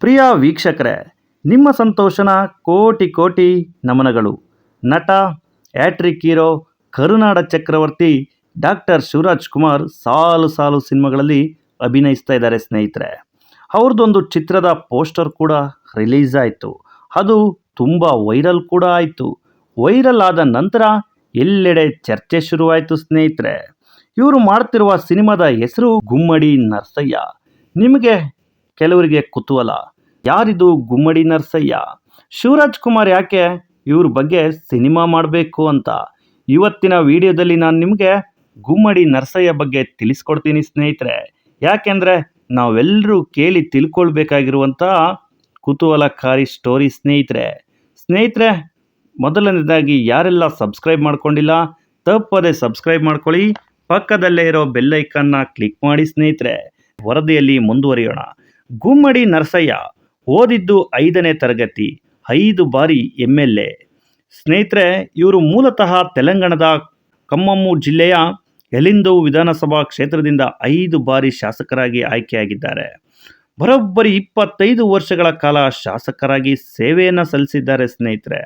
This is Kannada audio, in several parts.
ಪ್ರಿಯ ವೀಕ್ಷಕರೇ, ನಿಮ್ಮ ಸಂತೋಷನ ಕೋಟಿ ಕೋಟಿ ನಮನಗಳು. ನಟ, ಹ್ಯಾಟ್ರಿಕ್ ಹೀರೋ, ಕರುನಾಡ ಚಕ್ರವರ್ತಿ ಡಾಕ್ಟರ್ ಶಿವರಾಜ್ ಕುಮಾರ್ ಸಾಲು ಸಾಲು ಸಿನಿಮಾಗಳಲ್ಲಿ ಅಭಿನಯಿಸ್ತಾ ಇದ್ದಾರೆ ಸ್ನೇಹಿತರೆ. ಅವ್ರದ್ದೊಂದು ಚಿತ್ರದ ಪೋಸ್ಟರ್ ಕೂಡ ರಿಲೀಸ್ ಆಯಿತು. ಅದು ತುಂಬ ವೈರಲ್ ಕೂಡ ಆಯಿತು. ವೈರಲ್ ಆದ ನಂತರ ಎಲ್ಲೆಡೆ ಚರ್ಚೆ ಶುರುವಾಯಿತು ಸ್ನೇಹಿತರೆ. ಇವರು ಮಾಡ್ತಿರುವ ಸಿನಿಮಾದ ಹೆಸರು ಗುಮ್ಮಡಿ ನರಸಯ್ಯ. ನಿಮಗೆ ಕೆಲವರಿಗೆ ಕುತೂಹಲ, ಯಾರಿದು ಗುಮ್ಮಡಿ ನರಸಯ್ಯ? ಶಿವರಾಜ್ ಕುಮಾರ್ ಯಾಕೆ ಇವ್ರ ಬಗ್ಗೆ ಸಿನಿಮಾ ಮಾಡಬೇಕು ಅಂತ ಇವತ್ತಿನ ವಿಡಿಯೋದಲ್ಲಿ ನಾನು ನಿಮಗೆ ಗುಮ್ಮಡಿ ನರಸಯ್ಯ ಬಗ್ಗೆ ತಿಳಿಸ್ಕೊಡ್ತೀನಿ ಸ್ನೇಹಿತರೆ. ಯಾಕೆಂದರೆ ನಾವೆಲ್ಲರೂ ಕೇಳಿ ತಿಳ್ಕೊಳ್ಬೇಕಾಗಿರುವಂತಹ ಕುತೂಹಲಕಾರಿ ಸ್ಟೋರಿ ಸ್ನೇಹಿತರೆ. ಮೊದಲನೇದಾಗಿ ಯಾರೆಲ್ಲ ಸಬ್ಸ್ಕ್ರೈಬ್ ಮಾಡ್ಕೊಂಡಿಲ್ಲ ತಪ್ಪದೆ ಸಬ್ಸ್ಕ್ರೈಬ್ ಮಾಡ್ಕೊಳ್ಳಿ, ಪಕ್ಕದಲ್ಲೇ ಇರೋ ಬೆಲ್ ಐಕಾನ್ನ ಕ್ಲಿಕ್ ಮಾಡಿ ಸ್ನೇಹಿತರೆ. ವರದಿಯಲ್ಲಿ ಮುಂದುವರಿಯೋಣ. ಗುಮ್ಮಡಿ ನರಸಯ್ಯ ಓದಿದ್ದು 5ನೇ ತರಗತಿ, 5 ಬಾರಿ MLA. ಸ್ನೇಹಿತರೆ, ಇವರು ಮೂಲತಃ ತೆಲಂಗಾಣದ ಖಮ್ಮಂ ಜಿಲ್ಲೆಯ ಯಲಿಂದೌ ವಿಧಾನಸಭಾ ಕ್ಷೇತ್ರದಿಂದ 5 ಬಾರಿ ಶಾಸಕರಾಗಿ ಆಯ್ಕೆಯಾಗಿದ್ದಾರೆ. ಬರೋಬ್ಬರಿ 25 ವರ್ಷಗಳ ಕಾಲ ಶಾಸಕರಾಗಿ ಸೇವೆಯನ್ನು ಸಲ್ಲಿಸಿದ್ದಾರೆ ಸ್ನೇಹಿತರೆ.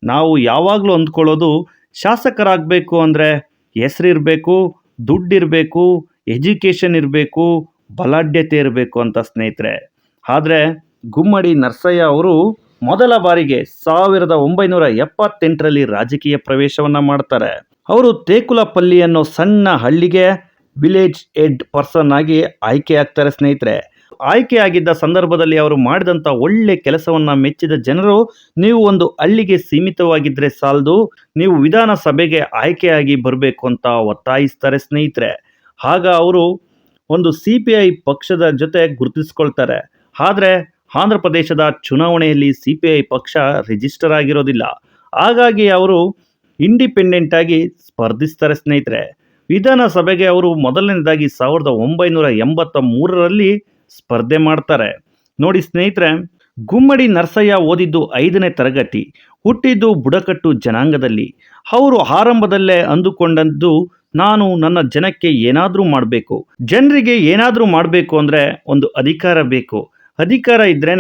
ನಾವು ಯಾವಾಗಲೂ ಅಂದ್ಕೊಳ್ಳೋದು ಶಾಸಕರಾಗಬೇಕು ಅಂದರೆ ಹೆಸರಿರಬೇಕು, ದುಡ್ಡಿರಬೇಕು, ಎಜುಕೇಷನ್ ಇರಬೇಕು, ಬಲಾಢ್ಯತೆ ಇರಬೇಕು ಅಂತ ಸ್ನೇಹಿತರೆ. ಆದರೆ ಗುಮ್ಮಡಿ ನರಸಯ್ಯ ಅವರು ಮೊದಲ ಬಾರಿಗೆ 1978ರಲ್ಲಿ ರಾಜಕೀಯ ಪ್ರವೇಶವನ್ನು ಮಾಡ್ತಾರೆ. ಅವರು ತೇಕುಲಪಲ್ಲಿ ಅನ್ನೋ ಸಣ್ಣ ಹಳ್ಳಿಗೆ ವಿಲೇಜ್ ಹೆಡ್ ಪರ್ಸನ್ ಆಗಿ ಆಯ್ಕೆಯಾಗ್ತಾರೆ ಸ್ನೇಹಿತರೆ. ಆಯ್ಕೆಯಾಗಿದ್ದ ಸಂದರ್ಭದಲ್ಲಿ ಅವರು ಮಾಡಿದಂಥ ಒಳ್ಳೆ ಕೆಲಸವನ್ನು ಮೆಚ್ಚಿದ ಜನರು, ನೀವು ಒಂದು ಹಳ್ಳಿಗೆ ಸೀಮಿತವಾಗಿದ್ದರೆ ಸಾಲದು, ನೀವು ವಿಧಾನಸಭೆಗೆ ಆಯ್ಕೆಯಾಗಿ ಬರಬೇಕು ಅಂತ ಒತ್ತಾಯಿಸ್ತಾರೆ ಸ್ನೇಹಿತರೆ. ಆಗ ಅವರು ಒಂದು CPI ಪಕ್ಷದ ಜೊತೆ ಗುರುತಿಸ್ಕೊಳ್ತಾರೆ. ಆದರೆ ಆಂಧ್ರ ಪ್ರದೇಶದ ಚುನಾವಣೆಯಲ್ಲಿ CPI ಪಕ್ಷ ರಿಜಿಸ್ಟರ್ ಆಗಿರೋದಿಲ್ಲ. ಹಾಗಾಗಿ ಅವರು ಇಂಡಿಪೆಂಡೆಂಟ್ ಆಗಿ ಸ್ಪರ್ಧಿಸ್ತಾರೆ ಸ್ನೇಹಿತರೆ. ವಿಧಾನಸಭೆಗೆ ಅವರು ಮೊದಲನೇದಾಗಿ 1983ರಲ್ಲಿ ಸ್ಪರ್ಧೆ ಮಾಡ್ತಾರೆ. ನೋಡಿ ಸ್ನೇಹಿತರೆ, ಗುಮ್ಮಡಿ ನರಸಯ್ಯ ಓದಿದ್ದು 5ನೇ ತರಗತಿ, ಹುಟ್ಟಿದ್ದು ಬುಡಕಟ್ಟು ಜನಾಂಗದಲ್ಲಿ. ಅವರು ಆರಂಭದಲ್ಲೇ ಅಂದುಕೊಂಡದ್ದು, ನಾನು ನನ್ನ ಜನಕ್ಕೆ ಏನಾದರೂ ಮಾಡಬೇಕು, ಜನರಿಗೆ ಏನಾದರೂ ಮಾಡಬೇಕು ಅಂದರೆ ಒಂದು ಅಧಿಕಾರ ಬೇಕು, ಅಧಿಕಾರ ಇದ್ರೇ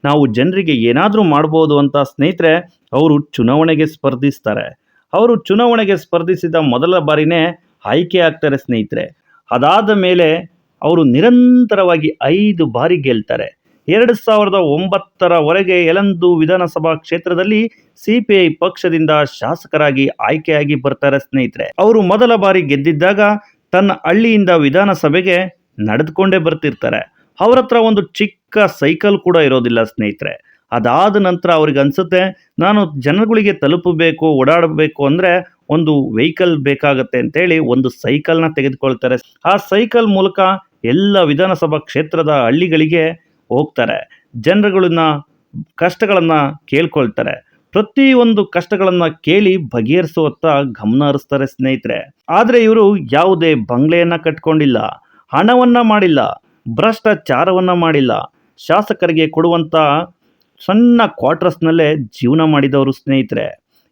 ನಾವು ಜನರಿಗೆ ಏನಾದರೂ ಮಾಡ್ಬೋದು ಅಂತ ಸ್ನೇಹಿತರೆ ಅವರು ಚುನಾವಣೆಗೆ ಸ್ಪರ್ಧಿಸ್ತಾರೆ. ಅವರು ಚುನಾವಣೆಗೆ ಸ್ಪರ್ಧಿಸಿದ ಮೊದಲ ಬಾರಿನೇ ಆಯ್ಕೆ ಆಗ್ತಾರೆ ಸ್ನೇಹಿತರೆ. ಅದಾದ ಮೇಲೆ ಅವರು ನಿರಂತರವಾಗಿ 5 ಬಾರಿ ಗೆಲ್ತಾರೆ. 2009ರವರೆಗೆ ಯಲಂದೂ ವಿಧಾನಸಭಾ ಕ್ಷೇತ್ರದಲ್ಲಿ CPI ಪಕ್ಷದಿಂದ ಶಾಸಕರಾಗಿ ಆಯ್ಕೆಯಾಗಿ ಬರ್ತಾರೆ ಸ್ನೇಹಿತರೆ. ಅವರು ಮೊದಲ ಬಾರಿ ಗೆದ್ದಿದ್ದಾಗ ತನ್ನ ಹಳ್ಳಿಯಿಂದ ವಿಧಾನಸಭೆಗೆ ನಡೆದುಕೊಂಡೇ ಬರ್ತಿರ್ತಾರೆ. ಅವ್ರ ಹತ್ರ ಒಂದು ಚಿಕ್ಕ ಸೈಕಲ್ ಕೂಡ ಇರೋದಿಲ್ಲ ಸ್ನೇಹಿತರೆ. ಅದಾದ ನಂತರ ಅವ್ರಿಗೆ ಅನಿಸುತ್ತೆ, ನಾನು ಜನಗಳಿಗೆ ತಲುಪಬೇಕು, ಓಡಾಡಬೇಕು ಅಂದರೆ ಒಂದು ವೆಹಿಕಲ್ ಬೇಕಾಗತ್ತೆ ಅಂತೇಳಿ ಒಂದು ಸೈಕಲ್ನ ತೆಗೆದುಕೊಳ್ತಾರೆ. ಆ ಸೈಕಲ್ ಮೂಲಕ ಎಲ್ಲ ವಿಧಾನಸಭಾ ಕ್ಷೇತ್ರದ ಹಳ್ಳಿಗಳಿಗೆ ಹೋಗ್ತಾರೆ. ಜನರುಗಳನ್ನ ಕಷ್ಟಗಳನ್ನು ಕೇಳ್ಕೊಳ್ತಾರೆ. ಪ್ರತಿಯೊಂದು ಕಷ್ಟಗಳನ್ನು ಕೇಳಿ ಬಗೆಹರಿಸುವತ್ತ ಗಮನ ಹರಿಸ್ತಾರೆ ಸ್ನೇಹಿತರೆ. ಆದರೆ ಇವರು ಯಾವುದೇ ಬಂಗ್ಲೆಯನ್ನು ಕಟ್ಕೊಂಡಿಲ್ಲ, ಹಣವನ್ನು ಮಾಡಿಲ್ಲ, ಭ್ರಷ್ಟಾಚಾರವನ್ನು ಮಾಡಿಲ್ಲ. ಶಾಸಕರಿಗೆ ಕೊಡುವಂಥ ಸಣ್ಣ ಕ್ವಾರ್ಟರ್ಸ್ನಲ್ಲೇ ಜೀವನ ಮಾಡಿದವರು ಸ್ನೇಹಿತರೆ.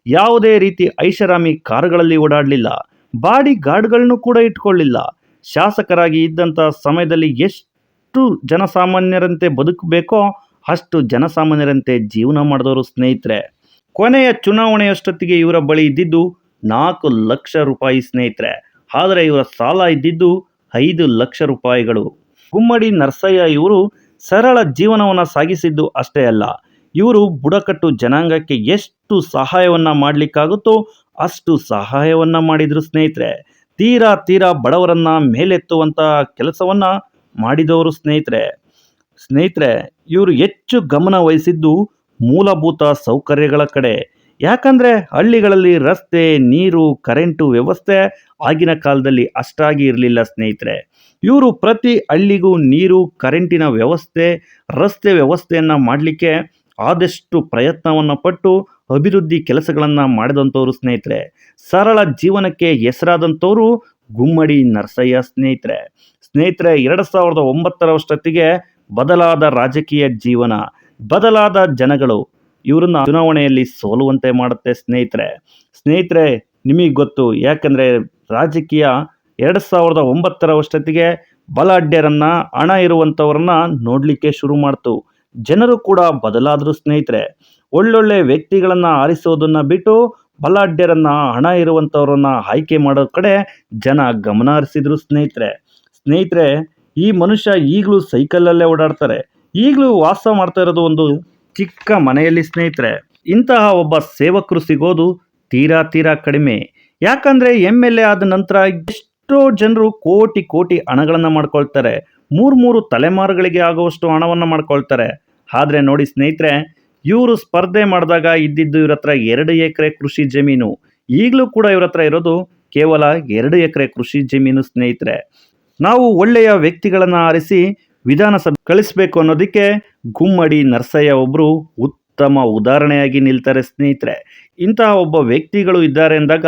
ಯಾವುದೇ ರೀತಿ ಐಷಾರಾಮಿ ಕಾರುಗಳಲ್ಲಿ ಓಡಾಡಲಿಲ್ಲ, ಬಾಡಿ ಗಾರ್ಡ್ಗಳನ್ನು ಕೂಡ ಇಟ್ಕೊಳ್ಳಿಲ್ಲ. ಶಾಸಕರಾಗಿ ಇದ್ದಂಥ ಸಮಯದಲ್ಲಿ ಎಷ್ಟು ಜನಸಾಮಾನ್ಯರಂತೆ ಬದುಕಬೇಕೋ ಅಷ್ಟು ಜನಸಾಮಾನ್ಯರಂತೆ ಜೀವನ ಮಾಡಿದವರು ಸ್ನೇಹಿತರೆ. ಕೊನೆಯ ಚುನಾವಣೆಯಷ್ಟೊತ್ತಿಗೆ ಇವರ ಬಳಿ ಇದ್ದಿದ್ದು 4 ಲಕ್ಷ ರೂಪಾಯಿ ಸ್ನೇಹಿತರೆ. ಆದರೆ ಇವರ ಸಾಲ ಇದ್ದಿದ್ದು 5 ಲಕ್ಷ ರೂಪಾಯಿಗಳು. ಗುಮ್ಮಡಿ ನರಸಯ್ಯ ಇವರು ಸರಳ ಜೀವನವನ್ನು ಸಾಗಿಸಿದ್ದು ಅಷ್ಟೇ ಅಲ್ಲ, ಇವರು ಬುಡಕಟ್ಟು ಜನಾಂಗಕ್ಕೆ ಎಷ್ಟು ಸಹಾಯವನ್ನು ಮಾಡಲಿಕ್ಕಾಗುತ್ತೋ ಅಷ್ಟು ಸಹಾಯವನ್ನು ಮಾಡಿದರು ಸ್ನೇಹಿತರೆ. ತೀರಾ ಬಡವರನ್ನು ಮೇಲೆತ್ತುವಂಥ ಕೆಲಸವನ್ನು ಮಾಡಿದವರು ಸ್ನೇಹಿತರೆ. ಇವರು ಹೆಚ್ಚು ಗಮನ ವಹಿಸಿದ್ದು ಮೂಲಭೂತ ಸೌಕರ್ಯಗಳ ಕಡೆ. ಯಾಕಂದರೆ ಹಳ್ಳಿಗಳಲ್ಲಿ ರಸ್ತೆ, ನೀರು, ಕರೆಂಟು ವ್ಯವಸ್ಥೆ ಆಗಿನ ಕಾಲದಲ್ಲಿ ಅಷ್ಟಾಗಿ ಇರಲಿಲ್ಲ ಸ್ನೇಹಿತರೆ. ಇವರು ಪ್ರತಿ ಹಳ್ಳಿಗೂ ನೀರು, ಕರೆಂಟಿನ ವ್ಯವಸ್ಥೆ, ರಸ್ತೆ ವ್ಯವಸ್ಥೆಯನ್ನು ಮಾಡಲಿಕ್ಕೆ ಆದಷ್ಟು ಪ್ರಯತ್ನವನ್ನು ಪಟ್ಟು ಅಭಿವೃದ್ಧಿ ಕೆಲಸಗಳನ್ನು ಮಾಡಿದಂಥವ್ರು ಸ್ನೇಹಿತರೆ. ಸರಳ ಜೀವನಕ್ಕೆ ಹೆಸರಾದಂಥವರು ಗುಮ್ಮಡಿ ನರಸಯ್ಯ ಸ್ನೇಹಿತರೆ. 2009ರಷ್ಟೊತ್ತಿಗೆ ಬದಲಾದ ರಾಜಕೀಯ ಜೀವನ, ಬದಲಾದ ಜನಗಳು ಇವರನ್ನ ಚುನಾವಣೆಯಲ್ಲಿ ಸೋಲುವಂತೆ ಮಾಡುತ್ತೆ ಸ್ನೇಹಿತರೆ. ನಿಮಗೆ ಗೊತ್ತು, ಯಾಕಂದರೆ ರಾಜಕೀಯ 2009 ವರ್ಷತ್ತಿಗೆ ಬಲಾಢ್ಯರನ್ನ, ಹಣ ಇರುವಂಥವ್ರನ್ನ ನೋಡಲಿಕ್ಕೆ ಶುರು ಮಾಡ್ತು. ಜನರು ಕೂಡ ಬದಲಾದರು ಸ್ನೇಹಿತರೆ. ಒಳ್ಳೊಳ್ಳೆ ವ್ಯಕ್ತಿಗಳನ್ನು ಆರಿಸೋದನ್ನು ಬಿಟ್ಟು ಬಲಾಢ್ಯರನ್ನ, ಹಣ ಇರುವಂಥವ್ರನ್ನ ಆಯ್ಕೆ ಮಾಡೋ ಕಡೆ ಜನ ಗಮನ ಹರಿಸಿದ್ರು ಸ್ನೇಹಿತರೆ. ಈ ಮನುಷ್ಯ ಈಗಲೂ ಸೈಕಲಲ್ಲೇ ಓಡಾಡ್ತಾರೆ. ಈಗಲೂ ವಾಸ ಮಾಡ್ತಾ ಇರೋದು ಒಂದು ಚಿಕ್ಕ ಮನೆಯಲ್ಲಿ ಸ್ನೇಹಿತರೆ. ಇಂತಹ ಒಬ್ಬ ಸೇವಕರು ಸಿಗೋದು ತೀರಾ ಕಡಿಮೆ. ಯಾಕಂದರೆ MLA ಆದ ನಂತರ ಎಷ್ಟೋ ಜನರು ಕೋಟಿ ಹಣಗಳನ್ನು ಮಾಡ್ಕೊಳ್ತಾರೆ. 3 ತಲೆಮಾರುಗಳಿಗೆ ಆಗುವಷ್ಟು ಹಣವನ್ನು ಮಾಡ್ಕೊಳ್ತಾರೆ. ಆದರೆ ನೋಡಿ ಸ್ನೇಹಿತರೆ, ಇವರು ಸ್ಪರ್ಧೆ ಮಾಡಿದಾಗ ಇದ್ದಿದ್ದು ಇವ್ರ ಹತ್ರ 2 ಎಕರೆ ಕೃಷಿ ಜಮೀನು. ಈಗಲೂ ಕೂಡ ಇವ್ರ ಹತ್ರ ಇರೋದು ಕೇವಲ 2 ಎಕರೆ ಕೃಷಿ ಜಮೀನು ಸ್ನೇಹಿತರೆ. ನಾವು ಒಳ್ಳೆಯ ವ್ಯಕ್ತಿಗಳನ್ನು ಆರಿಸಿ ವಿಧಾನಸಭೆ ಕಳಿಸ್ಬೇಕು ಅನ್ನೋದಕ್ಕೆ ಗುಮ್ಮಡಿ ನರಸಯ್ಯ ಒಬ್ಬರು ಉತ್ತಮ ಉದಾಹರಣೆಯಾಗಿ ನಿಲ್ತಾರೆ ಸ್ನೇಹಿತರೆ. ಇಂತಹ ಒಬ್ಬ ವ್ಯಕ್ತಿಗಳು ಇದ್ದಾರೆ ಅಂದಾಗ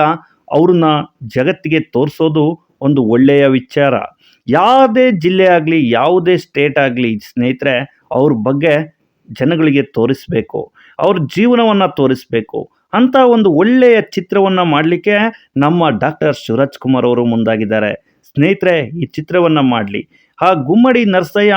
ಅವ್ರನ್ನ ಜಗತ್ತಿಗೆ ತೋರಿಸೋದು ಒಂದು ಒಳ್ಳೆಯ ವಿಚಾರ. ಯಾವುದೇ ಜಿಲ್ಲೆ ಆಗಲಿ, ಯಾವುದೇ ಸ್ಟೇಟ್ ಆಗಲಿ ಸ್ನೇಹಿತರೆ, ಅವ್ರ ಬಗ್ಗೆ ಜನಗಳಿಗೆ ತೋರಿಸ್ಬೇಕು, ಅವ್ರ ಜೀವನವನ್ನು ತೋರಿಸ್ಬೇಕು ಅಂತ ಒಂದು ಒಳ್ಳೆಯ ಚಿತ್ರವನ್ನು ಮಾಡಲಿಕ್ಕೆ ನಮ್ಮ ಡಾಕ್ಟರ್ ಶಿವರಾಜ್ ಕುಮಾರ್ ಅವರು ಮುಂದಾಗಿದ್ದಾರೆ ಸ್ನೇಹಿತರೆ. ಈ ಚಿತ್ರವನ್ನು ಮಾಡಲಿ, ಆ ಗುಮ್ಮಡಿ ನರಸಯ್ಯ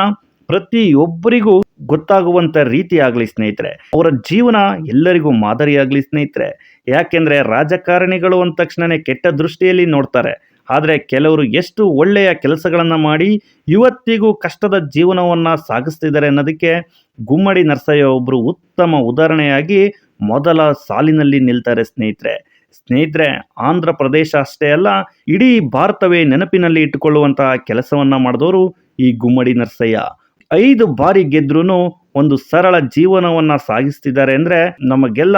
ಪ್ರತಿಯೊಬ್ಬರಿಗೂ ಗೊತ್ತಾಗುವಂಥ ರೀತಿ ಆಗಲಿ ಸ್ನೇಹಿತರೆ. ಅವರ ಜೀವನ ಎಲ್ಲರಿಗೂ ಮಾದರಿಯಾಗಲಿ ಸ್ನೇಹಿತರೆ. ಯಾಕೆಂದರೆ ರಾಜಕಾರಣಿಗಳು ಅಂದ ತಕ್ಷಣವೇ ಕೆಟ್ಟ ದೃಷ್ಟಿಯಲ್ಲಿ ನೋಡ್ತಾರೆ. ಆದರೆ ಕೆಲವರು ಎಷ್ಟು ಒಳ್ಳೆಯ ಕೆಲಸಗಳನ್ನು ಮಾಡಿ ಇವತ್ತಿಗೂ ಕಷ್ಟದ ಜೀವನವನ್ನು ಸಾಗಿಸ್ತಿದ್ದಾರೆ ಅನ್ನೋದಕ್ಕೆ ಗುಮ್ಮಡಿ ನರಸಯ್ಯ ಒಬ್ಬರು ಉತ್ತಮ ಉದಾಹರಣೆಯಾಗಿ ಮೊದಲ ಸಾಲಿನಲ್ಲಿ ನಿಲ್ತಾರೆ ಸ್ನೇಹಿತರೆ. ಆಂಧ್ರ ಪ್ರದೇಶ ಅಷ್ಟೇ ಅಲ್ಲ, ಇಡೀ ಭಾರತವೇ ನೆನಪಿನಲ್ಲಿ ಇಟ್ಟುಕೊಳ್ಳುವಂತಹ ಕೆಲಸವನ್ನು ಮಾಡಿದವರು ಈ ಗುಮ್ಮಡಿ ನರಸಯ್ಯ. 5 ಬಾರಿ ಗೆದ್ರೂ ಒಂದು ಸರಳ ಜೀವನವನ್ನು ಸಾಗಿಸ್ತಿದ್ದಾರೆ ಅಂದರೆ ನಮಗೆಲ್ಲ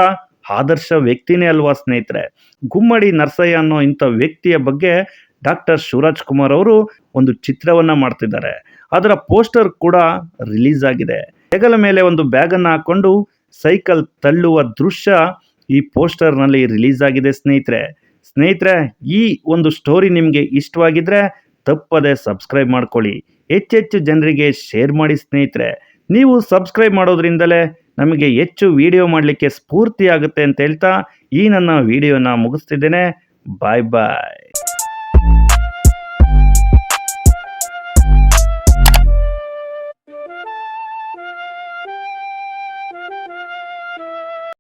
ಆದರ್ಶ ವ್ಯಕ್ತಿನೇ ಅಲ್ವಾ ಸ್ನೇಹಿತರೆ. ಗುಮ್ಮಡಿ ನರಸಯ್ಯ ಅನ್ನೋ ಇಂಥ ವ್ಯಕ್ತಿಯ ಬಗ್ಗೆ ಡಾಕ್ಟರ್ ಶಿವರಾಜ್ ಕುಮಾರ್ ಅವರು ಒಂದು ಚಿತ್ರವನ್ನು ಮಾಡ್ತಿದ್ದಾರೆ. ಅದರ ಪೋಸ್ಟರ್ ಕೂಡ ರಿಲೀಸ್ ಆಗಿದೆ. ಹೆಗಲ ಮೇಲೆ ಒಂದು ಬ್ಯಾಗನ್ನು ಹಾಕ್ಕೊಂಡು ಸೈಕಲ್ ತಳ್ಳುವ ದೃಶ್ಯ ಈ ಪೋಸ್ಟರ್ನಲ್ಲಿ ರಿಲೀಸ್ ಆಗಿದೆ ಸ್ನೇಹಿತರೆ. ಈ ಒಂದು ಸ್ಟೋರಿ ನಿಮಗೆ ಇಷ್ಟವಾಗಿದ್ದರೆ ತಪ್ಪದೆ ಸಬ್ಸ್ಕ್ರೈಬ್ ಮಾಡ್ಕೊಳ್ಳಿ, ಹೆಚ್ಚೆಚ್ಚು ಜನರಿಗೆ ಶೇರ್ ಮಾಡಿ ಸ್ನೇಹಿತರೆ. ನೀವು ಸಬ್ಸ್ಕ್ರೈಬ್ ಮಾಡೋದ್ರಿಂದಲೇ ನಮಗೆ ಹೆಚ್ಚು ವಿಡಿಯೋ ಮಾಡಲಿಕ್ಕೆ ಸ್ಫೂರ್ತಿ ಆಗುತ್ತೆ ಅಂತ ಹೇಳ್ತಾ ಈ ನನ್ನ ವಿಡಿಯೋನ ಮುಗಿಸ್ತಿದ್ದೇನೆ. ಬಾಯ್.